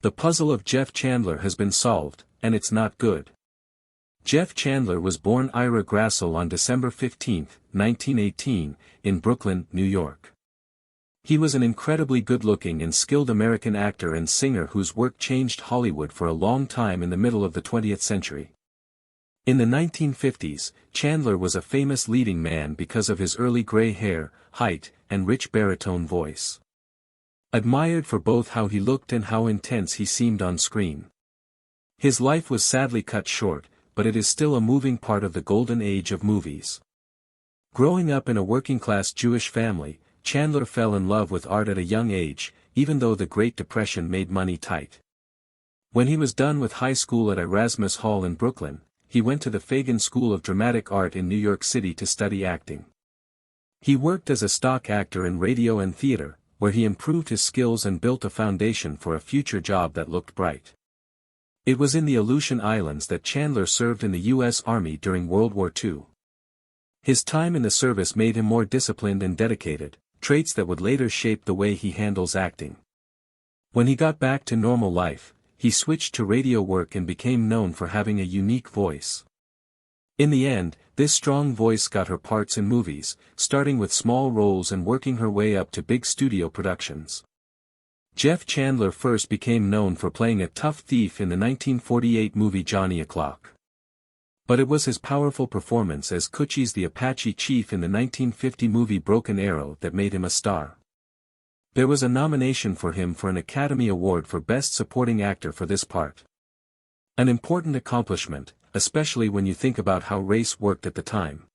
The puzzle of Jeff Chandler has been solved, and it's not good. Jeff Chandler was born Ira Grassel on December 15, 1918, in Brooklyn, New York. He was an incredibly good-looking and skilled American actor and singer whose work changed Hollywood for a long time in the middle of the 20th century. In the 1950s, Chandler was a famous leading man because of his early gray hair, height, and rich baritone voice. Admired for both how he looked and how intense he seemed on screen. His life was sadly cut short, but it is still a moving part of the golden age of movies. Growing up in a working-class Jewish family, Chandler fell in love with art at a young age, even though the Great Depression made money tight. When he was done with high school at Erasmus Hall in Brooklyn, he went to the Fagan School of Dramatic Art in New York City to study acting. He worked as a stock actor in radio and theater, where he improved his skills and built a foundation for a future job that looked bright. It was in the Aleutian Islands that Chandler served in the U.S. Army during World War II. His time in the service made him more disciplined and dedicated, traits that would later shape the way he handles acting. When he got back to normal life, he switched to radio work and became known for having a unique voice. In the end, this strong voice got her parts in movies, starting with small roles and working her way up to big studio productions. Jeff Chandler first became known for playing a tough thief in the 1948 movie Johnny O'Clock. But it was his powerful performance as Cochise the Apache Chief in the 1950 movie Broken Arrow that made him a star. There was a nomination for him for an Academy Award for Best Supporting Actor for this part. An important accomplishment, especially when you think about how race worked at the time.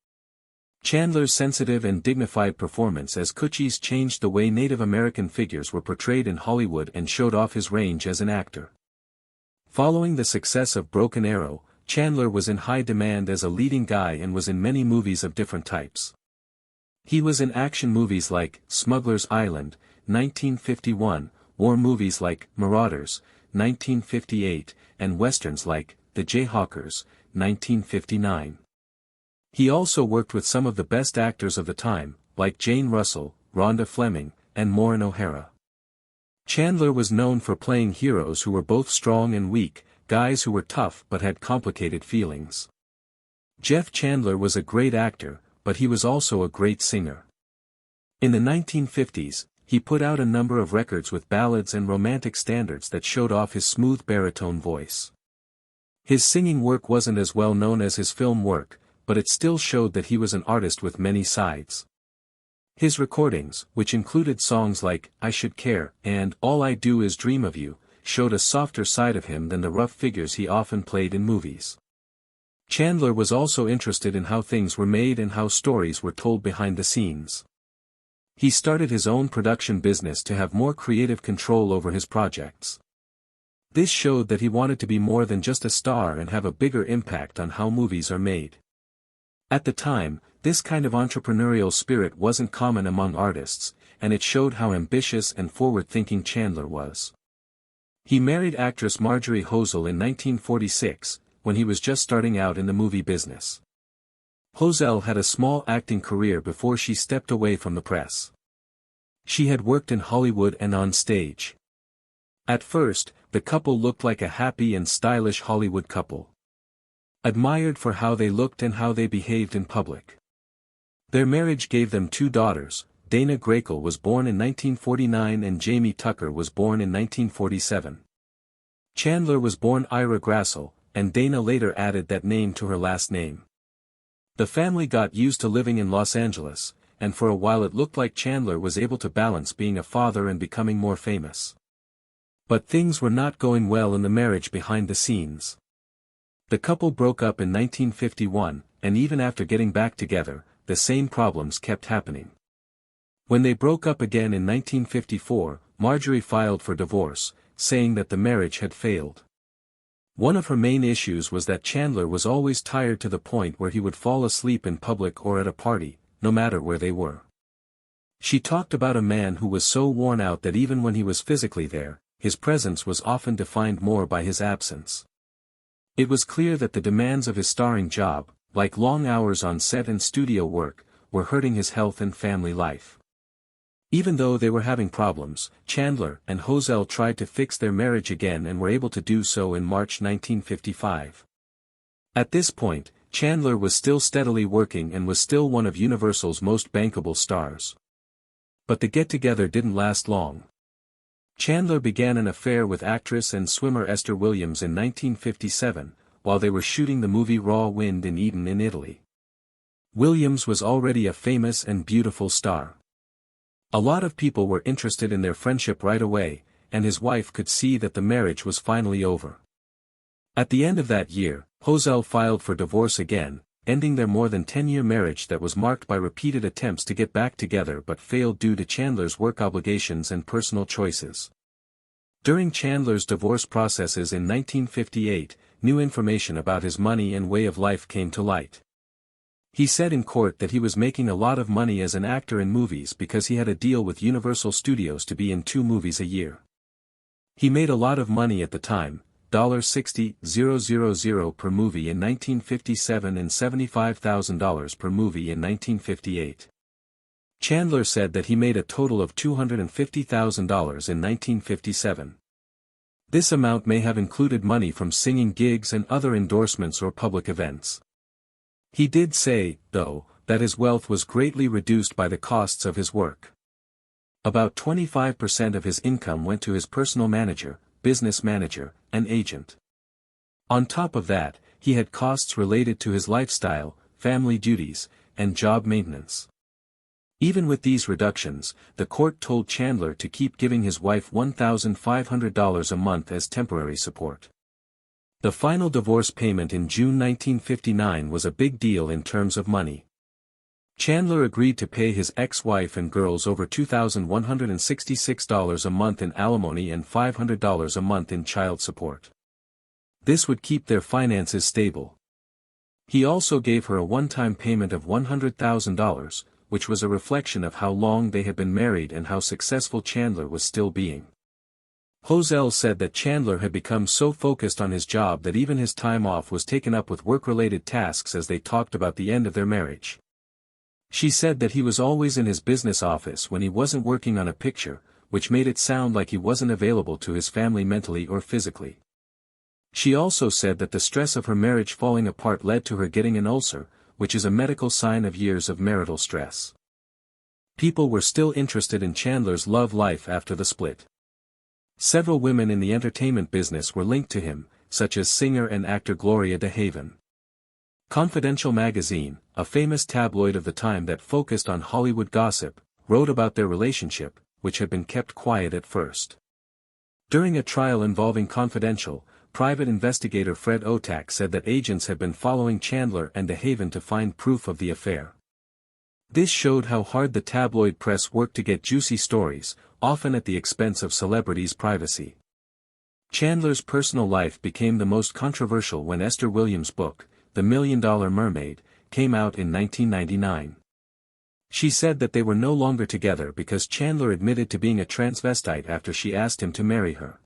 Chandler's sensitive and dignified performance as Cochise changed the way Native American figures were portrayed in Hollywood and showed off his range as an actor. Following the success of Broken Arrow, Chandler was in high demand as a leading guy and was in many movies of different types. He was in action movies like Smuggler's Island, 1951, war movies like Marauders, 1958, and westerns like The Jayhawkers, 1959. He also worked with some of the best actors of the time, like Jane Russell, Rhonda Fleming, and Maureen O'Hara. Chandler was known for playing heroes who were both strong and weak, guys who were tough but had complicated feelings. Jeff Chandler was a great actor, but he was also a great singer. In the 1950s, he put out a number of records with ballads and romantic standards that showed off his smooth baritone voice. His singing work wasn't as well known as his film work, but it still showed that he was an artist with many sides. His recordings, which included songs like I Should Care and All I Do Is Dream of You, showed a softer side of him than the rough figures he often played in movies. Chandler was also interested in how things were made and how stories were told behind the scenes. He started his own production business to have more creative control over his projects. This showed that he wanted to be more than just a star and have a bigger impact on how movies are made. At the time, this kind of entrepreneurial spirit wasn't common among artists, and it showed how ambitious and forward-thinking Chandler was. He married actress Marjorie Hosel in 1946, when he was just starting out in the movie business. Hosel had a small acting career before she stepped away from the press. She had worked in Hollywood and on stage. At first, the couple looked like a happy and stylish Hollywood couple. Admired for how they looked and how they behaved in public. Their marriage gave them 2 daughters. Dana Grakel was born in 1949 and Jamie Tucker was born in 1947. Chandler was born Ira Grassel, and Dana later added that name to her last name. The family got used to living in Los Angeles, and for a while it looked like Chandler was able to balance being a father and becoming more famous. But things were not going well in the marriage behind the scenes. The couple broke up in 1951, and even after getting back together, the same problems kept happening. When they broke up again in 1954, Marjorie filed for divorce, saying that the marriage had failed. One of her main issues was that Chandler was always tired to the point where he would fall asleep in public or at a party, no matter where they were. She talked about a man who was so worn out that even when he was physically there, his presence was often defined more by his absence. It was clear that the demands of his starring job, like long hours on set and studio work, were hurting his health and family life. Even though they were having problems, Chandler and Hozell tried to fix their marriage again and were able to do so in March 1955. At this point, Chandler was still steadily working and was still one of Universal's most bankable stars. But the get-together didn't last long. Chandler began an affair with actress and swimmer Esther Williams in 1957, while they were shooting the movie Raw Wind in Eden in Italy. Williams was already a famous and beautiful star. A lot of people were interested in their friendship right away, and his wife could see that the marriage was finally over. At the end of that year, Hozell filed for divorce again, ending their more than 10-year marriage that was marked by repeated attempts to get back together but failed due to Chandler's work obligations and personal choices. During Chandler's divorce processes in 1958, new information about his money and way of life came to light. He said in court that he was making a lot of money as an actor in movies because he had a deal with Universal Studios to be in 2 movies a year. He made a lot of money at the time, $60,000 per movie in 1957 and $75,000 per movie in 1958. Chandler said that he made a total of $250,000 in 1957. This amount may have included money from singing gigs and other endorsements or public events. He did say, though, that his wealth was greatly reduced by the costs of his work. About 25% of his income went to his personal manager, business manager, and agent. On top of that, he had costs related to his lifestyle, family duties, and job maintenance. Even with these reductions, the court told Chandler to keep giving his wife $1,500 a month as temporary support. The final divorce payment in June 1959 was a big deal in terms of money. Chandler agreed to pay his ex-wife and girls over $2,166 a month in alimony and $500 a month in child support. This would keep their finances stable. He also gave her a one-time payment of $100,000, which was a reflection of how long they had been married and how successful Chandler was still being. Hozell said that Chandler had become so focused on his job that even his time off was taken up with work-related tasks as they talked about the end of their marriage. She said that he was always in his business office when he wasn't working on a picture, which made it sound like he wasn't available to his family mentally or physically. She also said that the stress of her marriage falling apart led to her getting an ulcer, which is a medical sign of years of marital stress. People were still interested in Chandler's love life after the split. Several women in the entertainment business were linked to him, such as singer and actor Gloria DeHaven. Confidential magazine, a famous tabloid of the time that focused on Hollywood gossip, wrote about their relationship, which had been kept quiet at first. During a trial involving Confidential, private investigator Fred Otak said that agents had been following Chandler and DeHaven to find proof of the affair. This showed how hard the tabloid press worked to get juicy stories, often at the expense of celebrities' privacy. Chandler's personal life became the most controversial when Esther Williams' book, The $1 Million Mermaid, came out in 1999. She said that they were no longer together because Chandler admitted to being a transvestite after she asked him to marry her.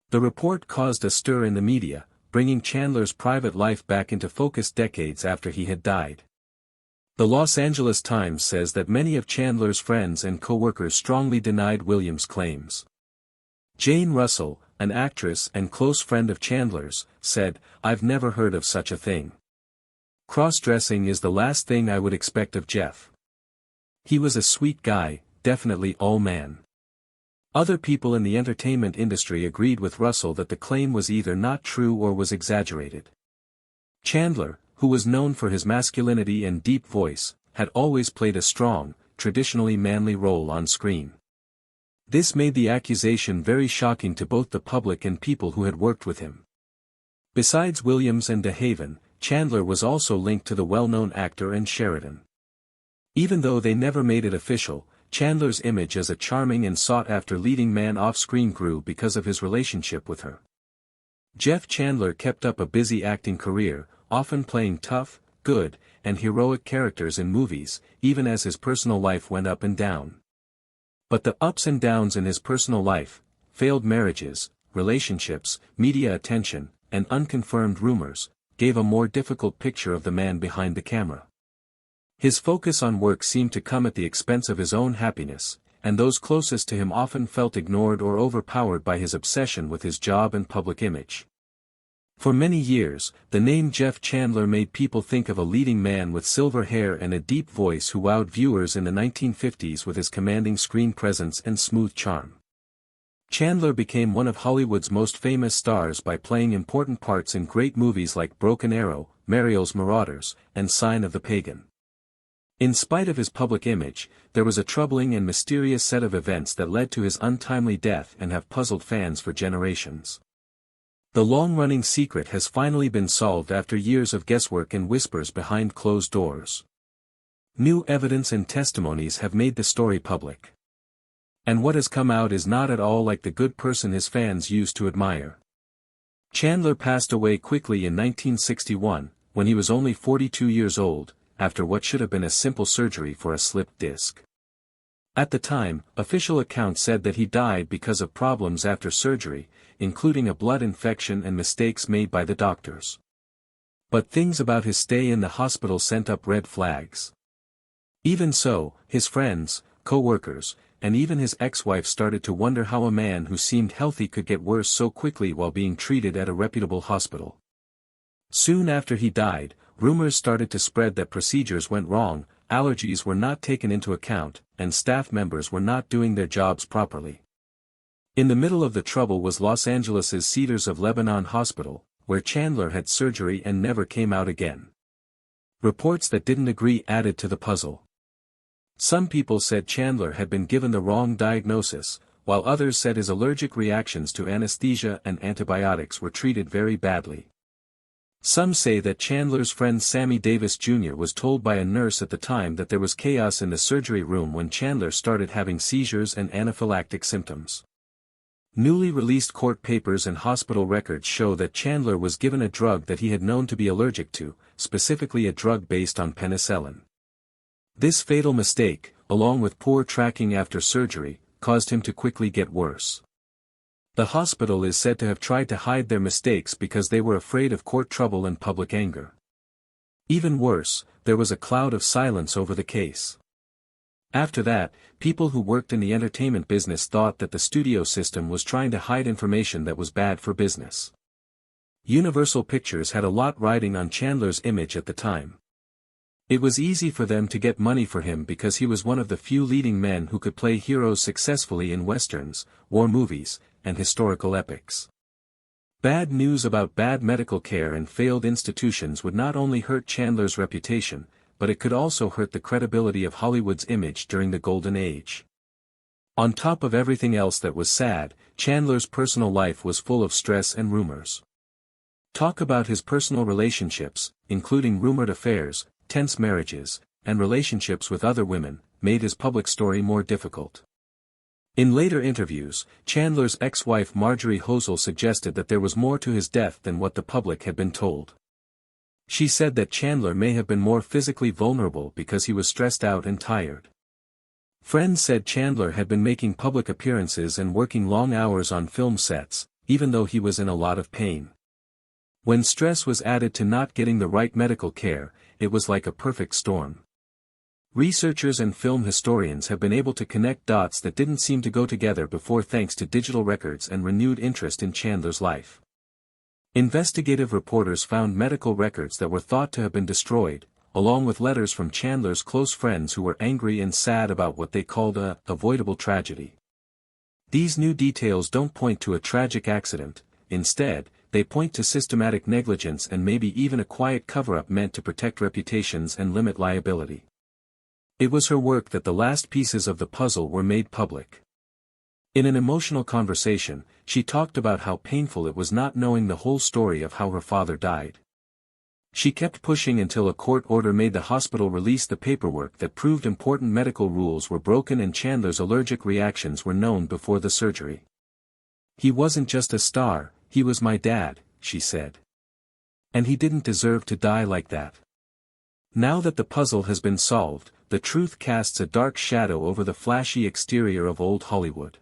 The report caused a stir in the media, bringing Chandler's private life back into focus decades after he had died. The Los Angeles Times says that many of Chandler's friends and co-workers strongly denied Williams' claims. Jane Russell, an actress and close friend of Chandler's, said, "I've never heard of such a thing. Cross-dressing is the last thing I would expect of Jeff. He was a sweet guy, definitely all man." Other people in the entertainment industry agreed with Russell that the claim was either not true or was exaggerated. Chandler, who was known for his masculinity and deep voice, had always played a strong, traditionally manly role on screen. This made the accusation very shocking to both the public and people who had worked with him. Besides Williams and DeHaven, Chandler was also linked to the well-known actor Ann Sheridan. Even though they never made it official, Chandler's image as a charming and sought-after leading man off-screen grew because of his relationship with her. Jeff Chandler kept up a busy acting career, often playing tough, good, and heroic characters in movies, even as his personal life went up and down. But the ups and downs in his personal life, failed marriages, relationships, media attention, and unconfirmed rumors, gave a more difficult picture of the man behind the camera. His focus on work seemed to come at the expense of his own happiness, and those closest to him often felt ignored or overpowered by his obsession with his job and public image. For many years, the name Jeff Chandler made people think of a leading man with silver hair and a deep voice who wowed viewers in the 1950s with his commanding screen presence and smooth charm. Chandler became one of Hollywood's most famous stars by playing important parts in great movies like Broken Arrow, Mariel's Marauders, and Sign of the Pagan. In spite of his public image, there was a troubling and mysterious set of events that led to his untimely death and have puzzled fans for generations. The long-running secret has finally been solved after years of guesswork and whispers behind closed doors. New evidence and testimonies have made the story public. And what has come out is not at all like the good person his fans used to admire. Chandler passed away quickly in 1961, when he was only 42 years old, after what should have been a simple surgery for a slipped disc. At the time, official accounts said that he died because of problems after surgery, including a blood infection and mistakes made by the doctors. But things about his stay in the hospital sent up red flags. Even so, his friends, co-workers, and even his ex-wife started to wonder how a man who seemed healthy could get worse so quickly while being treated at a reputable hospital. Soon after he died, rumors started to spread that procedures went wrong, allergies were not taken into account, and staff members were not doing their jobs properly. In the middle of the trouble was Los Angeles' Cedars of Lebanon Hospital, where Chandler had surgery and never came out again. Reports that didn't agree added to the puzzle. Some people said Chandler had been given the wrong diagnosis, while others said his allergic reactions to anesthesia and antibiotics were treated very badly. Some say that Chandler's friend Sammy Davis Jr. was told by a nurse at the time that there was chaos in the surgery room when Chandler started having seizures and anaphylactic symptoms. Newly released court papers and hospital records show that Chandler was given a drug that he had known to be allergic to, specifically a drug based on penicillin. This fatal mistake, along with poor tracking after surgery, caused him to quickly get worse. The hospital is said to have tried to hide their mistakes because they were afraid of court trouble and public anger. Even worse, there was a cloud of silence over the case. After that, people who worked in the entertainment business thought that the studio system was trying to hide information that was bad for business. Universal Pictures had a lot riding on Chandler's image at the time. It was easy for them to get money for him because he was one of the few leading men who could play heroes successfully in westerns, war movies, and historical epics. Bad news about bad medical care and failed institutions would not only hurt Chandler's reputation, but it could also hurt the credibility of Hollywood's image during the Golden Age. On top of everything else that was sad, Chandler's personal life was full of stress and rumors. Talk about his personal relationships, including rumored affairs, tense marriages, and relationships with other women, made his public story more difficult. In later interviews, Chandler's ex-wife Marjorie Hosel suggested that there was more to his death than what the public had been told. She said that Chandler may have been more physically vulnerable because he was stressed out and tired. Friends said Chandler had been making public appearances and working long hours on film sets, even though he was in a lot of pain. When stress was added to not getting the right medical care, it was like a perfect storm. Researchers and film historians have been able to connect dots that didn't seem to go together before thanks to digital records and renewed interest in Chandler's life. Investigative reporters found medical records that were thought to have been destroyed, along with letters from Chandler's close friends who were angry and sad about what they called a avoidable tragedy. These new details don't point to a tragic accident, instead, they point to systematic negligence and maybe even a quiet cover-up meant to protect reputations and limit liability. It was her work that the last pieces of the puzzle were made public. In an emotional conversation, she talked about how painful it was not knowing the whole story of how her father died. She kept pushing until a court order made the hospital release the paperwork that proved important medical rules were broken and Chandler's allergic reactions were known before the surgery. "He wasn't just a star, he was my dad," she said. "And he didn't deserve to die like that." Now that the puzzle has been solved, the truth casts a dark shadow over the flashy exterior of old Hollywood.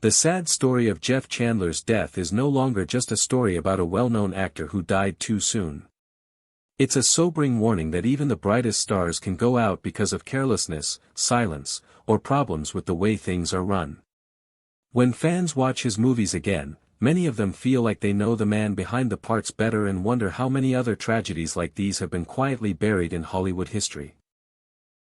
The sad story of Jeff Chandler's death is no longer just a story about a well-known actor who died too soon. It's a sobering warning that even the brightest stars can go out because of carelessness, silence, or problems with the way things are run. When fans watch his movies again, many of them feel like they know the man behind the parts better and wonder how many other tragedies like these have been quietly buried in Hollywood history.